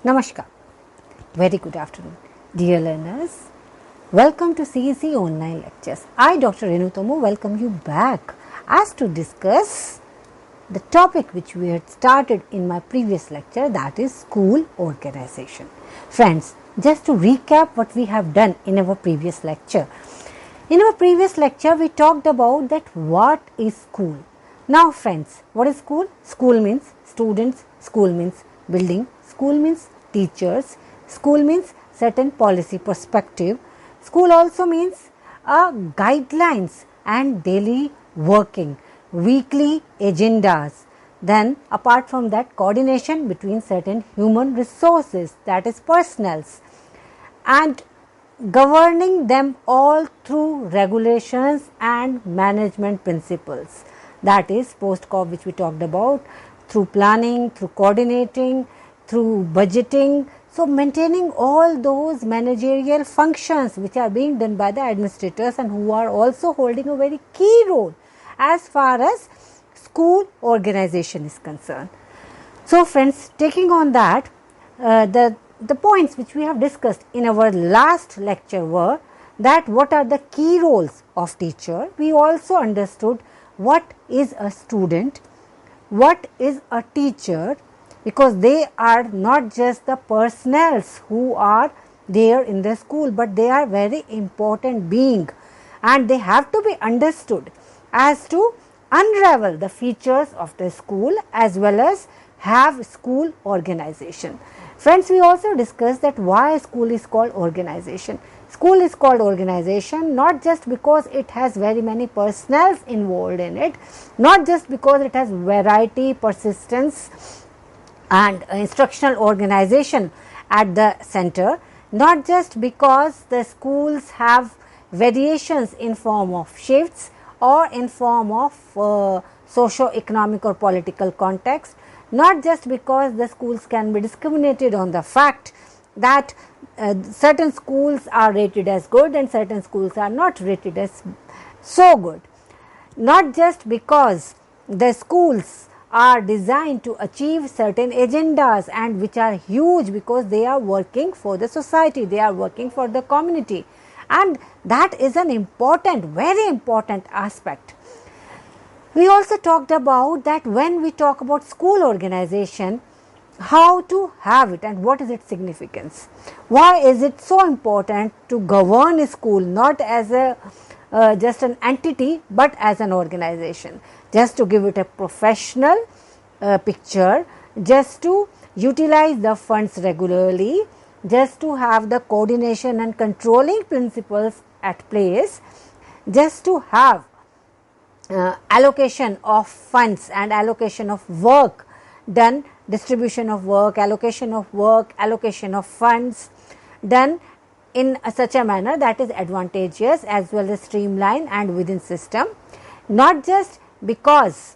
Namaskar. Very good afternoon. Dear learners, welcome to CEC online lectures. I, Dr. Renu Tomo, welcome you back as to discuss the topic which we had started in my previous lecture, that is school organization. Friends, just to recap what we have done in our previous lecture. In our previous lecture, we talked about that what is school. Now friends, what is school? School means students, school means building, school means teachers, school means certain policy perspective. School also means guidelines and daily working, weekly agendas. Then apart from that, coordination between certain human resources, that is personals, and governing them all through regulations and management principles, that is post-COP, which we talked about, through planning, through coordinating, through budgeting. So maintaining all those managerial functions which are being done by the administrators and who are also holding a very key role as far as school organization is concerned. So friends, taking on that, the points which we have discussed in our last lecture were that what are the key roles of teacher. We also understood what is a student, what is a teacher, because they are not just the personnels who are there in the school, but they are very important being, and they have to be understood as to unravel the features of the school as well as have school organization. Friends, we also discussed that why school is called organization. School is called organization not just because it has very many personnels involved in it, not just because it has variety, persistence and instructional organization at the center, not just because the schools have variations in form of shifts or in form of socio-economic or political context, not just because the schools can be discriminated on the fact that certain schools are rated as good and certain schools are not rated as so good, not just because the schools are designed to achieve certain agendas and which are huge because they are working for the society, they are working for the community, and that is an important, very important aspect. We also talked about that when we talk about school organization, how to have it and what is its significance. Why is it so important to govern a school not as a just an entity but as an organization, just to give it a professional picture, just to utilize the funds regularly, just to have the coordination and controlling principles at place, just to have allocation of funds and allocation of work done, distribution of work, allocation of funds done in such a manner that is advantageous as well as streamlined and within system, not just because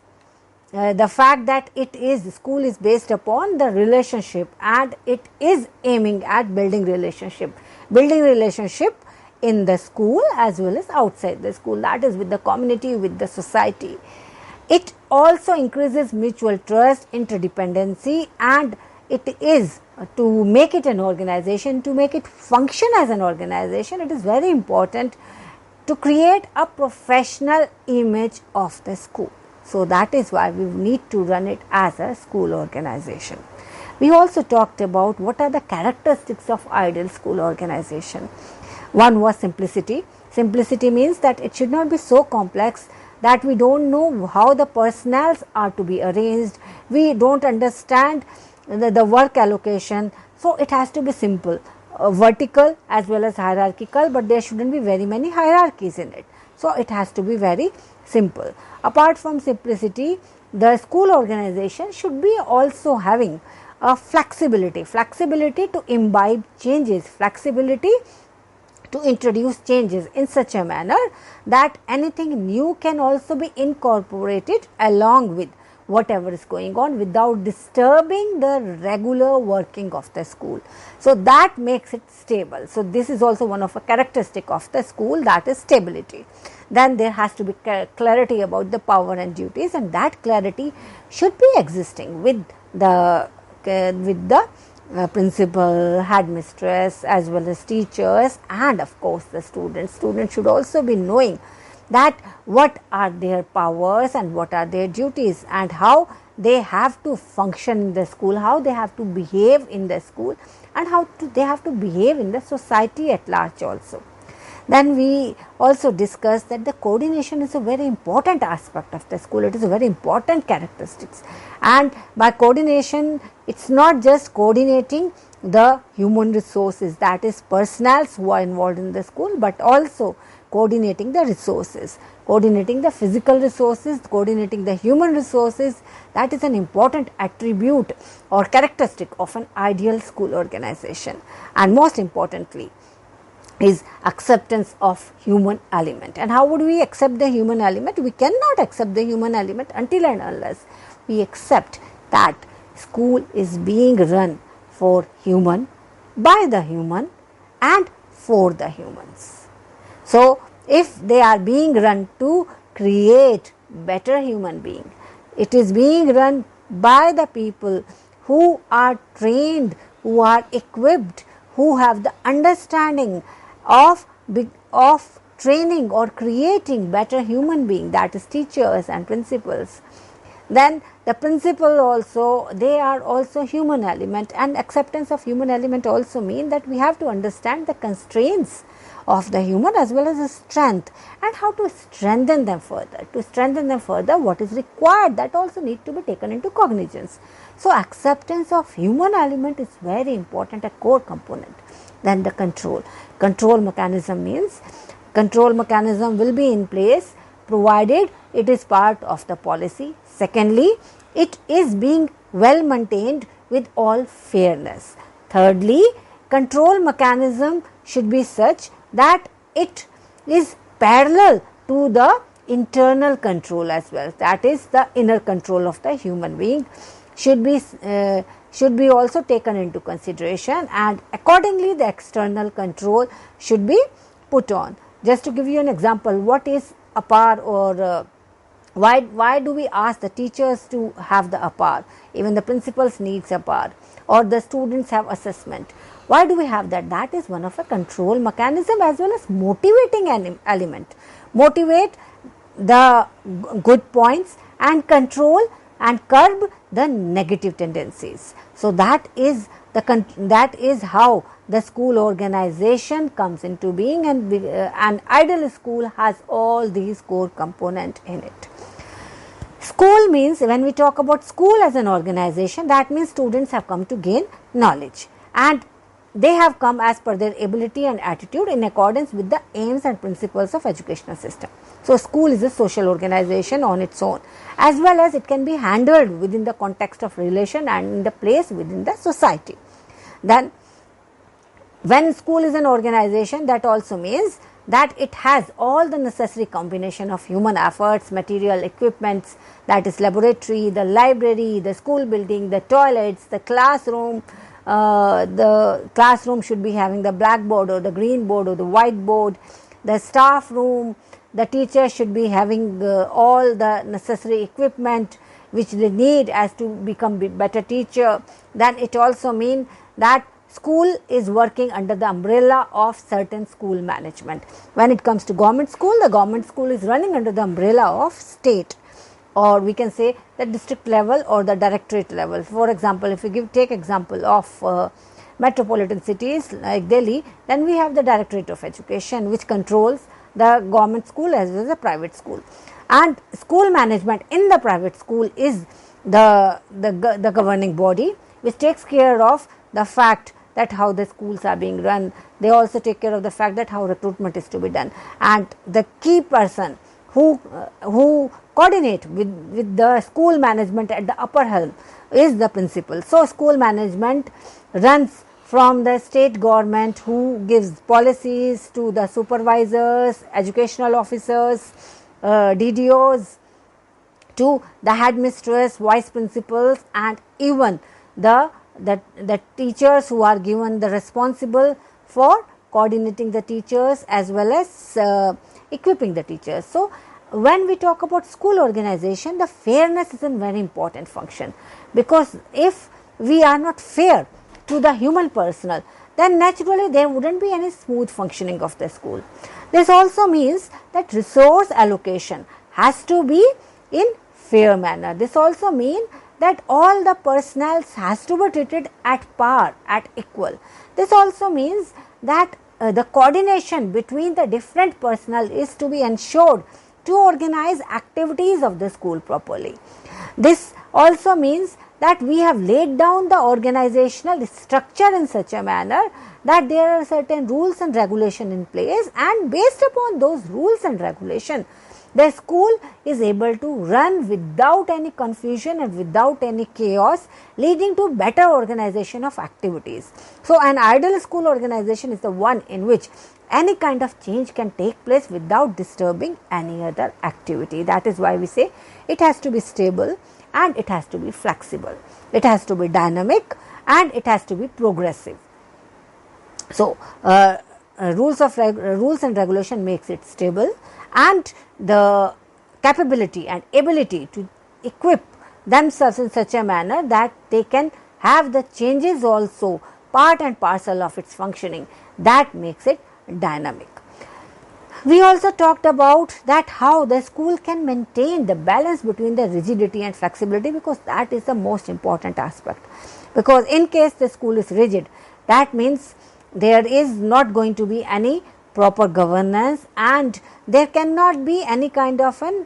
the fact that it is school is based upon the relationship and it is aiming at building relationship in the school as well as outside the school, that is with the community, with the society. It also increases mutual trust, interdependency, and it is to make it an organization, to make it function as an organization, it is very important to create a professional image of the school. So that is why we need to run it as a school organization. We also talked about what are the characteristics of ideal school organization. One was simplicity. Simplicity means that it should not be so complex that we don't know how the personnels are to be arranged, we don't understand the work allocation, so it has to be simple, vertical as well as hierarchical, but there shouldn't be very many hierarchies in it, so it has to be very simple. Apart from simplicity, the school organization should be also having a flexibility to imbibe changes, flexibility to introduce changes in such a manner that anything new can also be incorporated along with whatever is going on without disturbing the regular working of the school. So that makes it stable. So this is also one of a characteristic of the school, that is stability. Then there has to be clarity about the power and duties, and that clarity should be existing with the principal, headmistress, as well as teachers, and of course the students. Students should also be knowing that what are their powers and what are their duties, and how they have to function in the school, how they have to behave in the school, and they have to behave in the society at large also. Then we also discussed that the coordination is a very important aspect of the school. It is a very important characteristics, and by coordination it's not just coordinating the human resources, that is personnels who are involved in the school, but also coordinating the resources, coordinating the physical resources, coordinating the human resources. That is an important attribute or characteristic of an ideal school organization. And most importantly is acceptance of human element. And how would we accept the human element? We cannot accept the human element until and unless we accept that school is being run for human, by the human, and for the humans. So if they are being run to create better human being, it is being run by the people who are trained, who are equipped, who have the understanding of training or creating better human being, that is teachers and principals. Then the principal also, they are also human element, and acceptance of human element also mean that we have to understand the constraints of the human as well as the strength, and how to strengthen them further. To strengthen them further, what is required, that also need to be taken into cognizance. So acceptance of human element is very important, a core component. Then the control mechanism means control mechanism will be in place provided it is part of the policy. Secondly, it is being well maintained with all fairness. Thirdly, control mechanism should be such that it is parallel to the internal control as well, that is the inner control of the human being should be also taken into consideration, and accordingly the external control should be put on. Just to give you an example, what is APAR, or why do we ask the teachers to have the APAR? Even the principals needs APAR, or the students have assessment. Why do we have that? That is one of a control mechanism as well as motivating element. Motivate the good points and control and curb the negative tendencies. So that is how the school organization comes into being, and an ideal school has all these core components in it. School means, when we talk about school as an organization, that means students have come to gain knowledge, and they have come as per their ability and attitude in accordance with the aims and principles of educational system. So school is a social organization on its own, as well as it can be handled within the context of relation and in the place within the society. Then when school is an organization, that also means that it has all the necessary combination of human efforts, material, equipments, that is laboratory, the library, the school building, the toilets, the classroom. The classroom should be having the blackboard or the green board or the white board, the staff room, the teacher should be having all the necessary equipment which they need as to become better teacher. Then it also means that school is working under the umbrella of certain school management. When it comes to government school, the government school is running under the umbrella of state, or we can say the district level or the directorate level. For example, if we take example of metropolitan cities like Delhi, then we have the Directorate of Education, which controls the government school as well as the private school. And school management in the private school is the governing body, which takes care of the fact that how the schools are being run. They also take care of the fact that how recruitment is to be done, and the key person who coordinate with the school management at the upper helm is the principal. So school management runs from the state government, who gives policies to the supervisors, educational officers, DDOs, to the headmistress, vice principals, and even the teachers who are given the responsible for coordinating the teachers as well as equipping the teachers. So when we talk about school organization, the fairness is a very important function, because if we are not fair to the human personnel, then naturally there wouldn't be any smooth functioning of the school. This also means that resource allocation has to be in fair manner. This also means that all the personnel has to be treated at par, at equal. This also means that the coordination between the different personnel is to be ensured to organize activities of the school properly. This also means that we have laid down the organizational structure in such a manner that there are certain rules and regulation in place, and based upon those rules and regulation, the school is able to run without any confusion and without any chaos, leading to better organization of activities. So, an ideal school organization is the one in which any kind of change can take place without disturbing any other activity. That is why we say it has to be stable and it has to be flexible. It has to be dynamic and it has to be progressive. So, rules and regulation makes it stable, and the capability and ability to equip themselves in such a manner that they can have the changes also part and parcel of its functioning, that makes it dynamic. We also talked about that how the school can maintain the balance between the rigidity and flexibility, because that is the most important aspect. Because in case the school is rigid, that means there is not going to be any proper governance and there cannot be any kind of an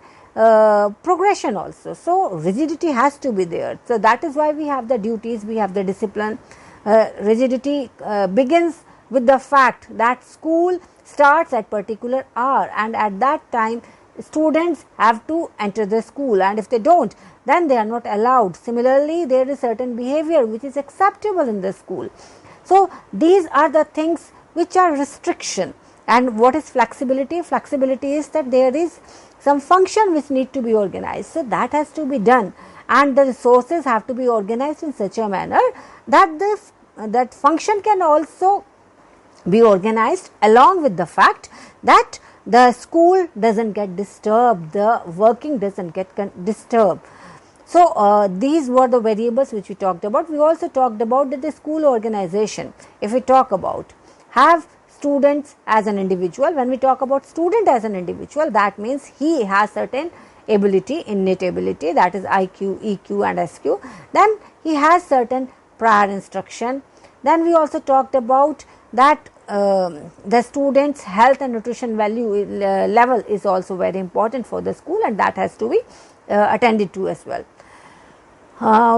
progression also. So, rigidity has to be there. So, that is why we have the duties, we have the discipline. Rigidity begins with the fact that school starts at particular hour, and at that time students have to enter the school, and if they don't, then they are not allowed. Similarly, there is certain behavior which is acceptable in the school. So, these are the things which are restriction. And what is flexibility? Flexibility is that there is some function which need to be organized. So, that has to be done, and the resources have to be organized in such a manner that that function can also be organized along with the fact that the school doesn't get disturbed, the working doesn't get disturbed. So, these were the variables which we talked about. We also talked about that the school organization, if we talk about, have students as an individual. When we talk about student as an individual, that means he has certain ability, innate ability, that is IQ, EQ and SQ. Then he has certain prior instruction. Then we also talked about that the students' health and nutrition value level is also very important for the school, and that has to be attended to as well.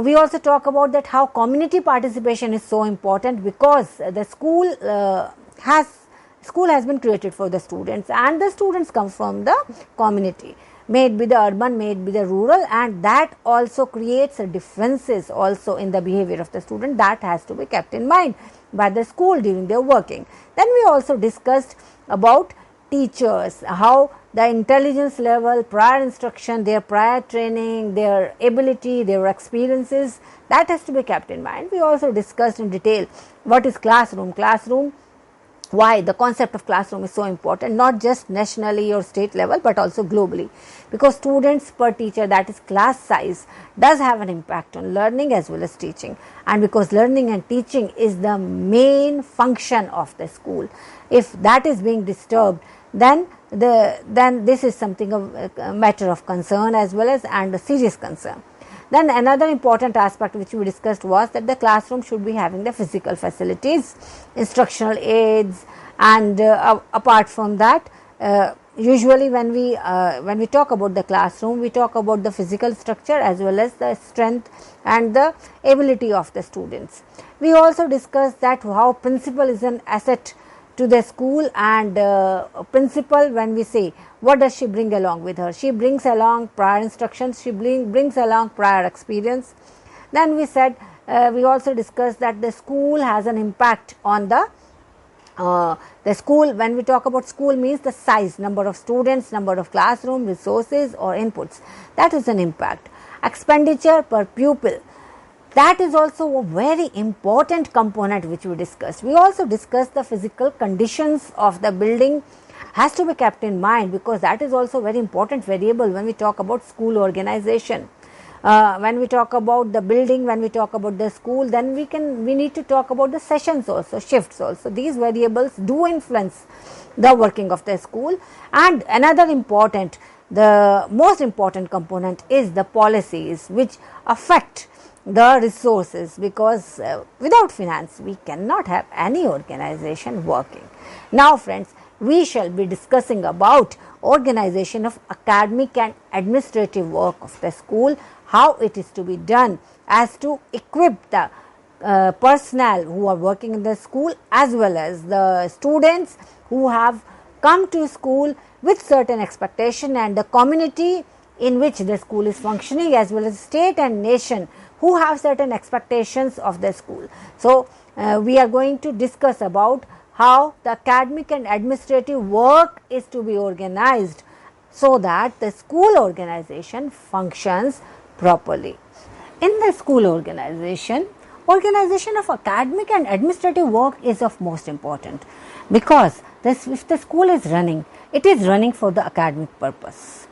We also talk about that how community participation is so important, because the school has been created for the students, and the students come from the community, may it be the urban, may it be the rural, and that also creates differences also in the behavior of the student. That has to be kept in mind by the school during their working. Then we also discussed about teachers, how the intelligence level, prior instruction, their prior training, their ability, their experiences, that has to be kept in mind. We also discussed in detail what is classroom, why the concept of classroom is so important, not just nationally or state level but also globally, because students per teacher, that is class size, does have an impact on learning as well as teaching, and because learning and teaching is the main function of the school, if that is being disturbed, then this is something of a matter of concern as well as and a serious concern. Then another important aspect which we discussed was that the classroom should be having the physical facilities, instructional aids, and apart from that, usually when we talk about the classroom, we talk about the physical structure as well as the strength and the ability of the students. We also discussed that how principal is an asset to the school, and principal, when we say, what does she bring along with her? She brings along prior instructions, she brings along prior experience. Then we said, we also discussed that the school has an impact on the school. When we talk about school, means the size, number of students, number of classroom, resources or inputs, that is an impact. Expenditure per pupil, that is also a very important component which we discussed. We also discussed the physical conditions of the building has to be kept in mind, because that is also very important variable when we talk about school organization. when we talk about the building, when we talk about the school, then we need to talk about the sessions also, shifts also. These variables do influence the working of the school. And another important, the most important component is the policies which affect the resources, because without finance we cannot have any organization working. Now friends, we shall be discussing about organization of academic and administrative work of the school, how it is to be done as to equip the personnel who are working in the school as well as the students who have come to school with certain expectation, and the community in which the school is functioning, as well as state and nation who have certain expectations of the school. So, we are going to discuss about how the academic and administrative work is to be organized so that the school organization functions properly. In the school organization of academic and administrative work is of most important, because if the school is running, it is running for the academic purpose.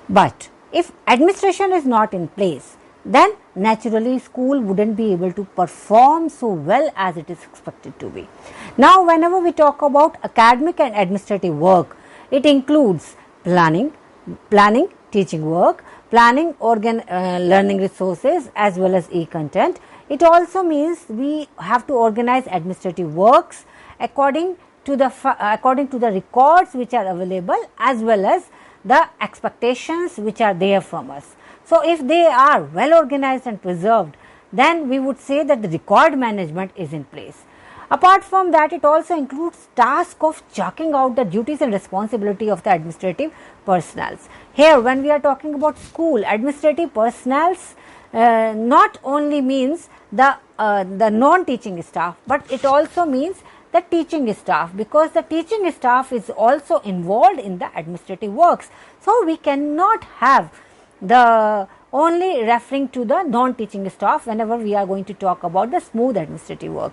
But if administration is not in place, then naturally school wouldn't be able to perform so well as it is expected to be. Now, whenever we talk about academic and administrative work, it includes planning, teaching work, planning learning resources as well as e-content. It also means we have to organize administrative works according to the records which are available, as well as the expectations which are there from us. So, if they are well organized and preserved, then we would say that the record management is in place. Apart from that, it also includes task of chalking out the duties and responsibility of the administrative personnels. Here, when we are talking about school administrative personnels, not only means the non-teaching staff, but it also means the teaching staff, because the teaching staff is also involved in the administrative works. So, we cannot have the only referring to the non-teaching staff whenever we are going to talk about the smooth administrative work.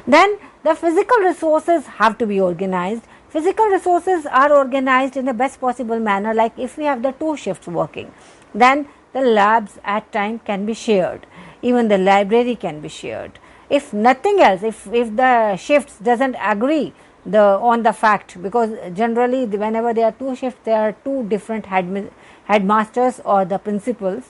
Then the physical resources have to be organized. Physical resources are organized in the best possible manner, like if we have the 2 shifts working, then the labs at time can be shared, even the library can be shared. If nothing else, if the shifts doesn't agree on the fact, because generally whenever there are 2 shifts, there are 2 different headmasters or the principals.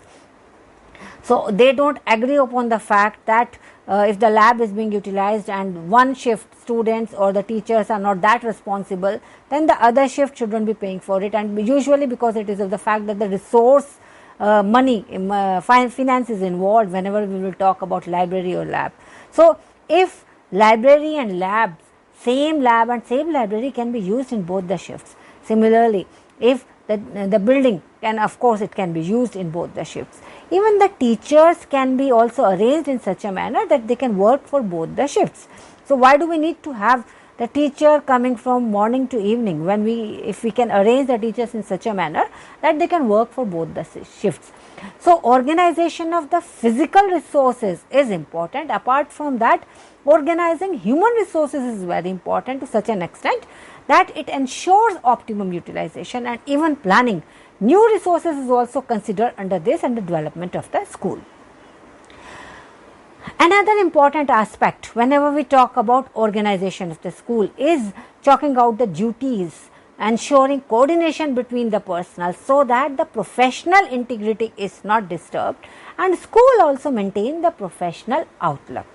So, they don't agree upon the fact that if the lab is being utilized and one shift students or the teachers are not that responsible, then the other shift shouldn't be paying for it, and usually because it is of the fact that the resource money, finance is involved whenever we will talk about library or lab. So, if library and labs, same lab and same library can be used in both the shifts. Similarly, if the building can, of course, it can be used in both the shifts. Even the teachers can be also arranged in such a manner that they can work for both the shifts. So, why do we need to have the teacher coming from morning to evening, when if we can arrange the teachers in such a manner that they can work for both the shifts. So, organization of the physical resources is important. Apart from that, organizing human resources is very important to such an extent that it ensures optimum utilization, and even planning new resources is also considered under this and the development of the school. Another important aspect whenever we talk about organization of the school is chalking out the duties, ensuring coordination between the personnel so that the professional integrity is not disturbed, and school also maintain the professional outlook.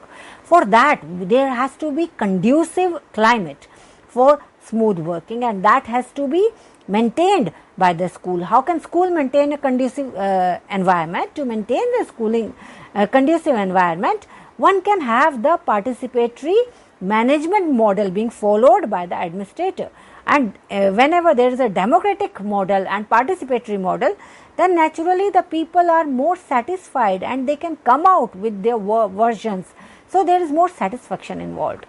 For that, there has to be conducive climate for smooth working, and that has to be maintained by the school. How can school maintain a conducive environment? To maintain the schooling conducive environment, one can have the participatory management model being followed by the administrator, and whenever there is a democratic model and participatory model, then naturally the people are more satisfied and they can come out with their versions. So, there is more satisfaction involved.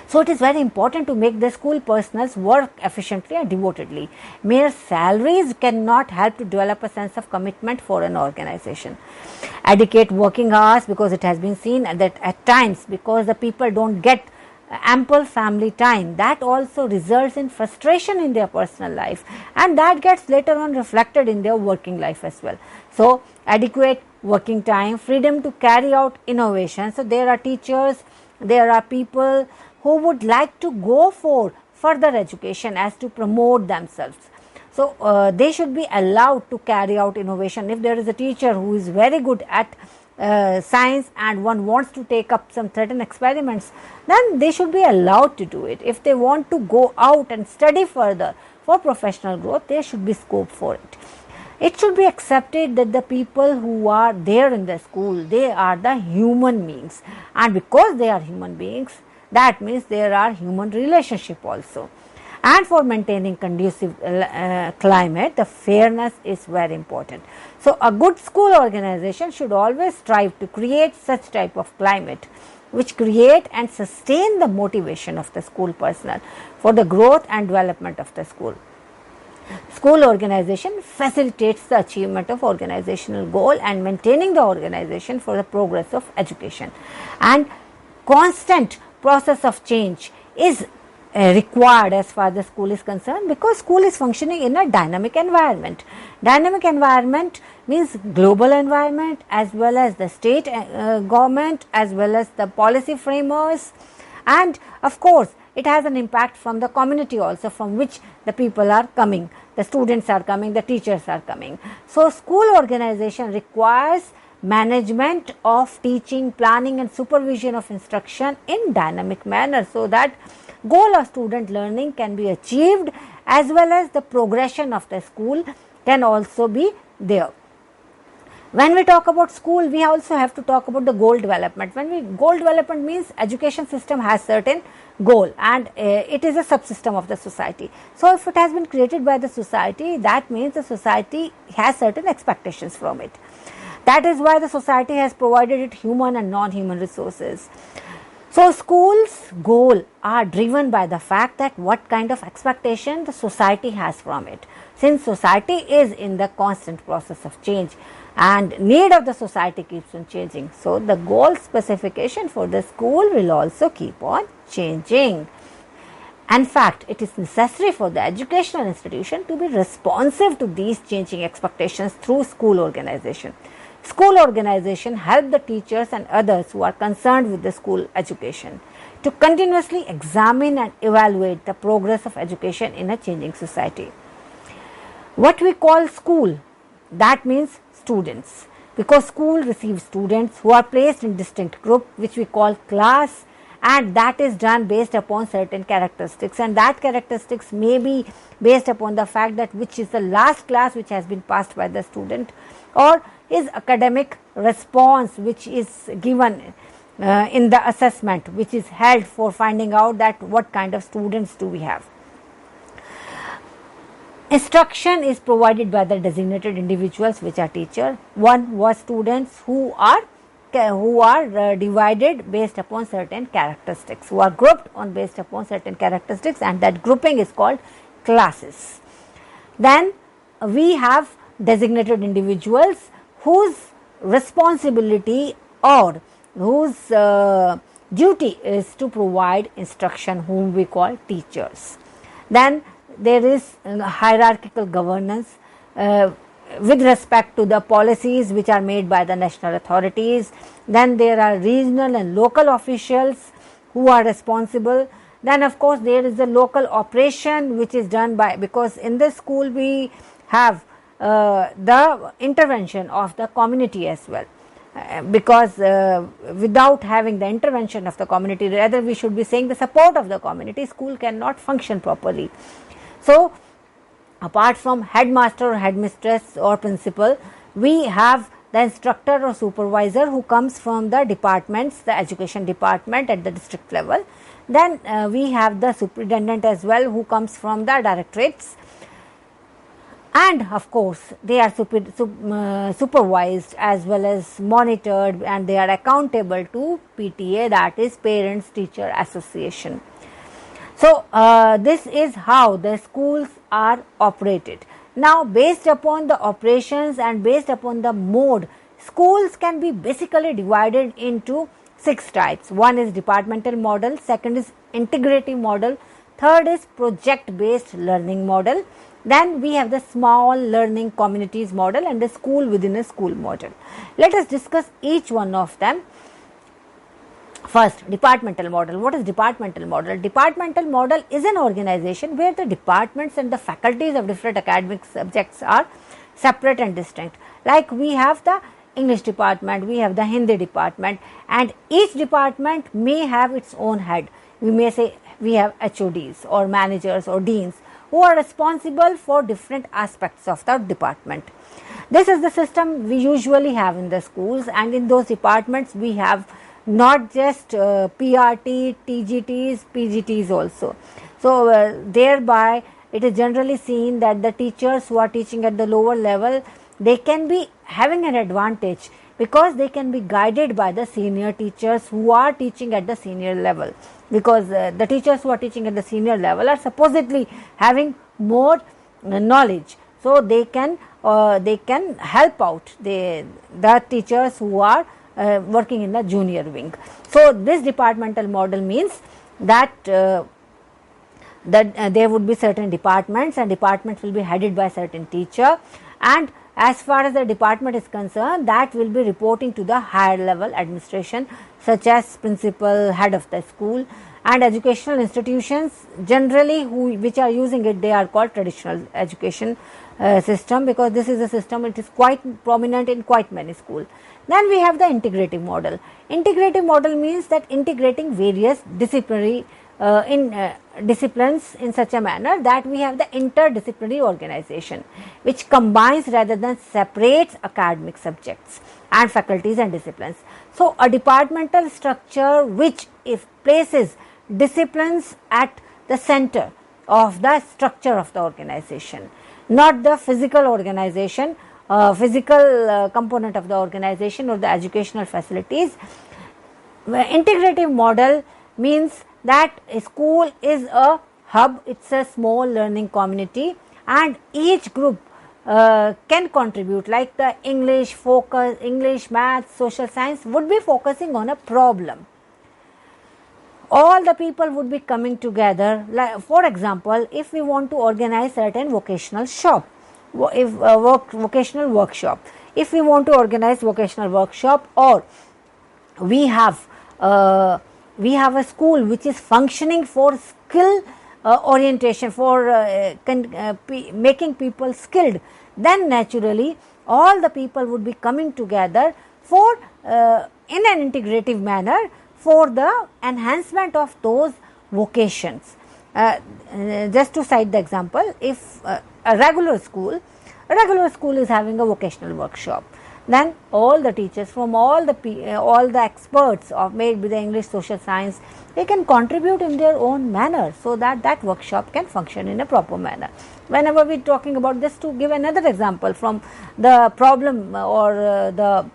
So, it is very important to make the school personnel work efficiently and devotedly. Mere salaries cannot help to develop a sense of commitment for an organization. Adequate working hours, because it has been seen that at times, because the people don't get ample family time, that also results in frustration in their personal life, and that gets later on reflected in their working life as well. So adequate working time, freedom to carry out innovation. So there are teachers, there are people who would like to go for further education as to promote themselves. So they should be allowed to carry out innovation. If there is a teacher who is very good at science and one wants to take up some certain experiments, then they should be allowed to do it. If they want to go out and study further for professional growth, there should be scope for it. It should be accepted that the people who are there in the school, they are the human beings, and because they are human beings, that means there are human relationship also. And for maintaining conducive climate, the fairness is very important. So a good school organization should always strive to create such type of climate which create and sustain the motivation of the school personnel for the growth and development of the school. School organization facilitates the achievement of organizational goal and maintaining the organization for the progress of education. And constant process of change is required as far as the school is concerned, because school is functioning in a dynamic environment. Dynamic environment means global environment as well as the state government as well as the policy framers, and of course it has an impact from the community also, from which the people are coming, the students are coming, the teachers are coming. So school organization requires management of teaching, planning and supervision of instruction in dynamic manner, so that goal of student learning can be achieved as well as the progression of the school can also be there. When we talk about school, we also have to talk about the goal development. Goal development means education system has certain goal and it is a subsystem of the society. So if it has been created by the society, that means the society has certain expectations from it. That is why the society has provided it human and non-human resources. So schools' goal are driven by the fact that what kind of expectation the society has from it. Since society is in the constant process of change and need of the society keeps on changing, so the goal specification for the school will also keep on changing. In fact, it is necessary for the educational institution to be responsive to these changing expectations through school organization. School organization help the teachers and others who are concerned with the school education to continuously examine and evaluate the progress of education in a changing society. What we call school, that means students, because school receives students who are placed in distinct group which we call class, and that is done based upon certain characteristics, and that characteristics may be based upon the fact that which is the last class which has been passed by the student, or his academic response which is given in the assessment which is held for finding out that what kind of students do we have. Instruction is provided by the designated individuals which are teacher. One was students who are divided based upon certain characteristics, who are grouped on based upon certain characteristics, and that grouping is called classes. Then we have designated individuals whose responsibility or whose duty is to provide instruction, whom we call teachers. Then there is hierarchical governance with respect to the policies which are made by the national authorities. Then there are regional and local officials who are responsible. Then of course there is the local operation which is done by, because in this school we have the intervention of the community as well, because without having the intervention of the community, rather we should be saying the support of the community, school cannot function properly. So apart from headmaster or headmistress or principal, we have the instructor or supervisor who comes from the departments, the education department at the district level. Then we have the superintendent as well, who comes from the directorates, and of course they are supervised as well as monitored, and they are accountable to PTA, that is Parents Teacher Association. So this is how the schools are operated. Now based upon the operations and based upon the mode, schools can be basically divided into 6 types. One is departmental model, second is integrative model, third is project based learning model, then we have the small learning communities model and the school within a school model. Let us discuss each one of them. First, departmental model. What is departmental model? Departmental model is an organization where the departments and the faculties of different academic subjects are separate and distinct. Like we have the English department, we have the Hindi department, and each department may have its own head. We may say we have HODs or managers or deans who are responsible for different aspects of the department. This is the system we usually have in the schools, and in those departments we have not just PRT, TGTs, PGTs also. So, thereby it is generally seen that the teachers who are teaching at the lower level, they can be having an advantage because they can be guided by the senior teachers who are teaching at the senior level, because the teachers who are teaching at the senior level are supposedly having more knowledge, so they can help out the teachers who are working in the junior wing. So, this departmental model means that there would be certain departments, and departments will be headed by certain teacher, and as far as the department is concerned, that will be reporting to the higher level administration such as principal, head of the school, and educational institutions generally which are using it, they are called traditional education system, because this is a system, it is quite prominent in quite many schools. Then we have the integrative model. Integrative model means that integrating various disciplinary disciplines in such a manner that we have the interdisciplinary organization which combines rather than separates academic subjects and faculties and disciplines. So, a departmental structure which places disciplines at the center of the structure of the organization, not the physical organization, physical component of the organization or the educational facilities. Integrative model means that a school is a hub, it's a small learning community, and each group can contribute, like the English, maths, social science would be focusing on a problem. All the people would be coming together. Like, for example, if we want to organize certain vocational shop, vocational workshop, if we want to organize vocational workshop, or we have a school which is functioning for skill orientation, for making people skilled, then naturally all the people would be coming together for in an integrative manner for the enhancement of those vocations. Just to cite the example, if a regular school is having a vocational workshop, then all the teachers from all the experts of maybe the English, social science, they can contribute in their own manner so that workshop can function in a proper manner. Whenever we are talking about this, to give another example from the problem or the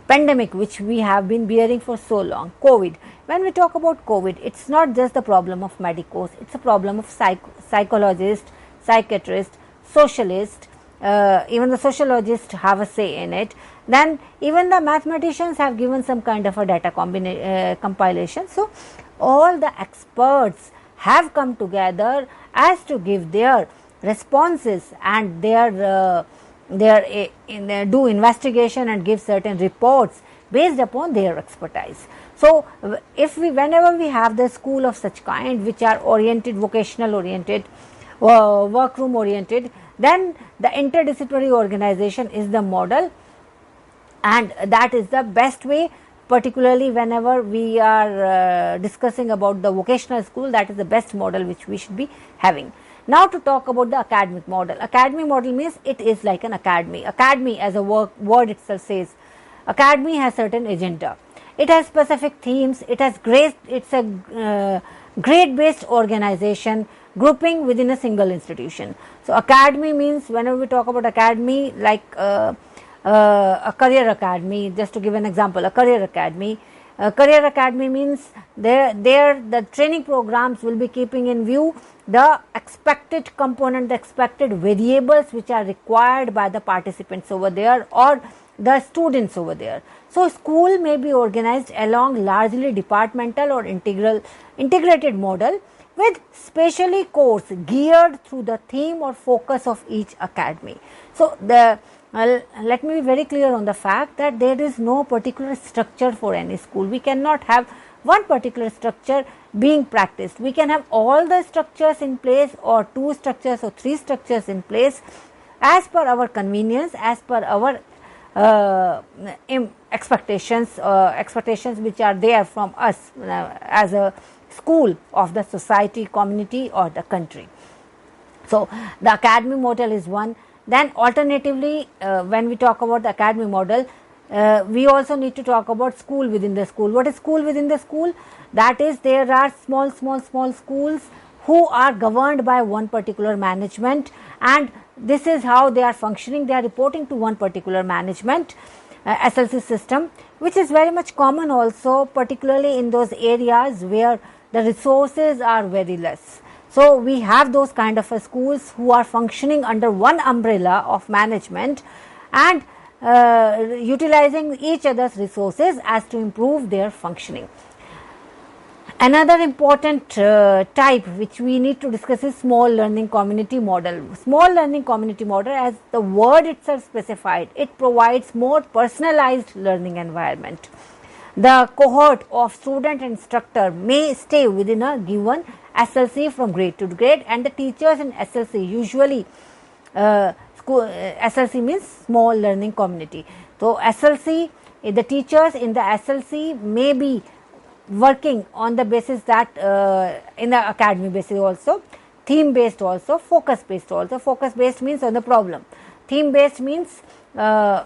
pandemic which we have been bearing for so long, COVID. When we talk about COVID, it's not just the problem of medicos, it's a problem of psychologists, psychiatrists, socialists, even the sociologists have a say in it. Then even the mathematicians have given some kind of a data compilation. So, all the experts have come together as to give their responses and their do investigation and give certain reports based upon their expertise. So, whenever we have the school of such kind which are oriented, vocational oriented, workroom oriented, then the interdisciplinary organization is the model, and that is the best way, particularly whenever we are discussing about the vocational school, that is the best model which we should be having. Now, to talk about the academic model. Academic model means it is like an academy. Academy, as a word itself says, academy has certain agenda. It has specific themes. It's a grade based organization grouping within a single institution. So, academy means, whenever we talk about academy, like a career academy, just to give an example, a career academy. Career academy means the training programs will be keeping in view the expected component, the expected variables which are required by the participants over there, or the students over there. So school may be organized along largely departmental or integrated model with specially course geared through the theme or focus of each academy. So let me be very clear on the fact that there is no particular structure for any school. We cannot have one particular structure being practiced. We can have all the structures in place, or 2 structures or 3 structures in place, as per our convenience, as per our expectations which are there from us as a school of the society, community, or the country. So the academy model is one. Then alternatively, when we talk about the academy model, we also need to talk about school within the school. What is school within the school? That is, there are small schools who are governed by one particular management, and this is how they are functioning. They are reporting to one particular management, SLC system, which is very much common also, particularly in those areas where the resources are very less. So we have those kind of schools who are functioning under one umbrella of management and utilizing each other's resources as to improve their functioning. Another important type which we need to discuss is small learning community model. Small learning community model, as the word itself specified, it provides more personalized learning environment. The cohort of student and instructor may stay within a given SLC from grade to grade, and the teachers in SLC usually SLC means small learning community. So SLC, the teachers in the SLC may be working on the basis that in the academy basis also, theme based also, focus based also. Focus based means on the problem. Theme based means just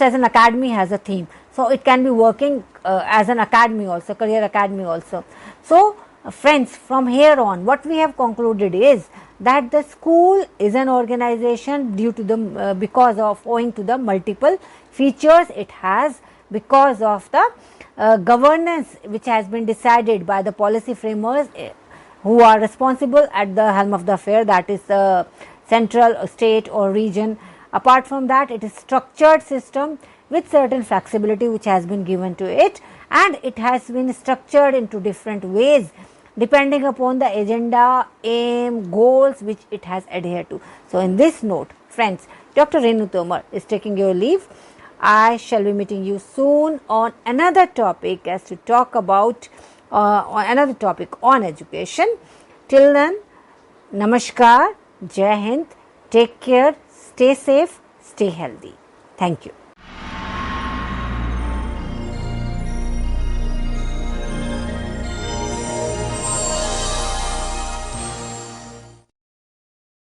as an academy has a theme, so it can be working as an academy also, career academy also. So friends, from here on what we have concluded is that the school is an organization due to the owing to the multiple features it has, because of the governance which has been decided by the policy framers who are responsible at the helm of the affair, that is the central, state or region. Apart from that, it is structured system with certain flexibility which has been given to it, and it has been structured into different ways depending upon the agenda, aim, goals which it has adhered to. So in this note, friends, Dr. Renu Tomar is taking your leave. I shall be meeting you soon on another topic as to talk about another topic on education. Till then, Namaskar, Jai Hind, take care, stay safe, stay healthy. Thank you.